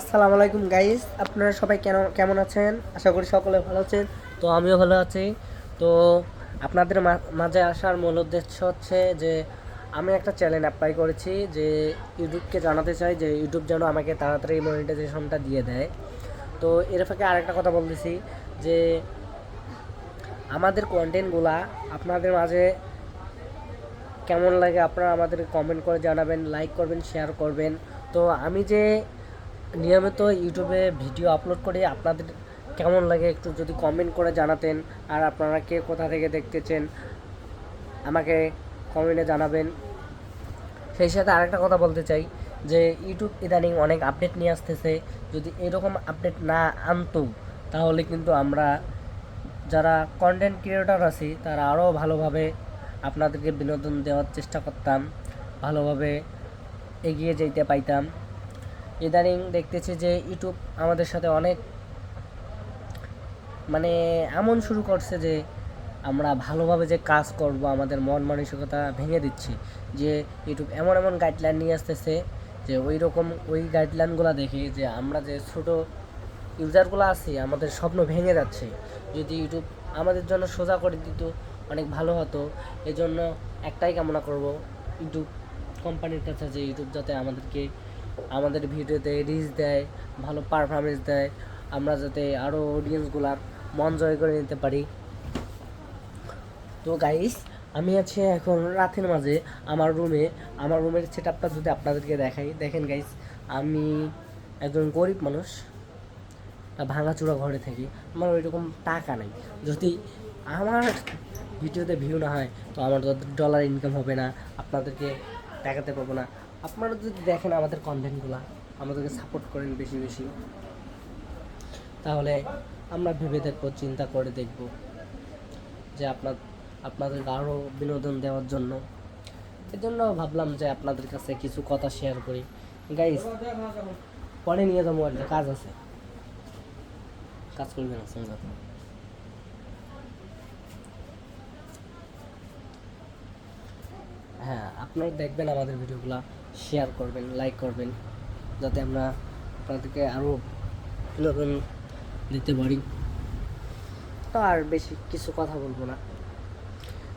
আসসালামু আলাইকুম গাইস, আপনারা সবাই কেমন আছেন? আশা করি সকলে ভালো আছেন। তো আমিও ভালো আছি। তো আপনাদের মাঝে আসার মূল উদ্দেশ্য হচ্ছে যে আমি একটা চ্যানেল অ্যাপ্লাই করেছি, যে ইউটিউবকে জানাতে চাই যে ইউটিউব যেন আমাকে তাড়াতাড়ি মনিটাইজেশনটা দিয়ে দেয়। তো এর ফাঁকে আরেকটা কথা বলতেছি যে আমাদের কন্টেন্টগুলা আপনাদের মাঝে কেমন লাগে আপনারা আমাদের কমেন্ট করে জানাবেন, লাইক করবেন, শেয়ার করবেন। তো আমি যে নিয়মিত ইউটিউবে ভিডিও আপলোড করি, আপনাদের কেমন লাগে একটু যদি কমেন্ট করে জানাতেন। আর আপনারা কে কোথা থেকে দেখতেছেন আমাকে কমেন্টে জানাবেন। সেই সাথে আরেকটা কথা বলতে চাই যে ইউটিউব ইদানিং অনেক আপডেট নিয়ে আসতেছে। যদি এরকম আপডেট না আনতো তাহলে কিন্তু আমরা যারা কন্টেন্ট ক্রিয়েটর আছি তারা আরও ভালোভাবে আপনাদেরকে বিনোদন দেওয়ার চেষ্টা করতাম, ভালোভাবে এগিয়ে যেতে পাইতাম। ইদানিং দেখতেছি যে ইউটিউব আমাদের সাথে অনেক মানে এমন শুরু করছে যে আমরা ভালোভাবে যে কাজ করব আমাদের মন মানসিকতা ভেঙে দিচ্ছি। যে ইউটিউব এমন এমন গাইডলাইন নিয়ে আসতেছে যে ওই গাইডলাইনগুলো দেখে যে আমরা যে ছোট ইউজারগুলো আছি আমাদের স্বপ্ন ভেঙে যাচ্ছে। যদি ইউটিউব আমাদের জন্য সোজা করে দিত অনেক ভালো হতো। এজন্য একটাই কামনা করব ইউটিউব কোম্পানির কাছে, যে ইউটিউব যাতে আমাদের ভিডিওতে রিচ দেয়, ভালো পারফরমেন্স দেয়, আমরা যাতে আরও অডিয়েন্সগুলার মন জয় করে নিতে পারি। তো গাইস, আমি আছি এখন রাতের মাঝে আমার রুমের সেট আপটা যদি আপনাদেরকে দেখাই, দেখেন গাইস, আমি একজন গরিব মানুষ, ভাঙাচোরা ঘরে থাকি, আমার ওইরকম টাকা নেই। যদি আমার ভিডিওতে ভিউ না হয় তো আমার তো ডলার ইনকাম হবে না, আপনাদেরকে দেখাতে পারবো না। আপনারা যদি দেখেন আমাদের কন্টেন্টগুলো, আমাদেরকে সাপোর্ট করেন বেশি বেশি, তাহলে আমরা ভেবে দেখবো, চিন্তা করে দেখব যে আপনাদেরকে আরও বিনোদন দেওয়ার জন্য। এর জন্য ভাবলাম যে আপনাদের কাছে কিছু কথা শেয়ার করি। গাইস, পরে নিয়ে যাবো, একটা কাজ আছে, কাজ করবেন না সঙ্গে। হ্যাঁ, আপনারা দেখবেন আমাদের ভিডিওগুলো, শেয়ার করবেন, লাইক করবেন, যাতে আমরা আপনাদেরকে আরও বিনোদন দিতে পারি। তো আর বেশি কিছু কথা বলবো না।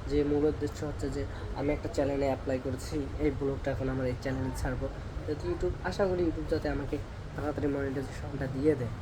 যে মূল উদ্দেশ্য হচ্ছে যে আমি একটা চ্যানেলে অ্যাপ্লাই করেছি, এই ব্লগটা এখন আমরা এই চ্যানেলে ছাড়বো। যদি ইউটিউব, আশা করি ইউটিউব যাতে আমাকে তাড়াতাড়ি মনিটাইজেশনটা দিয়ে দেয়।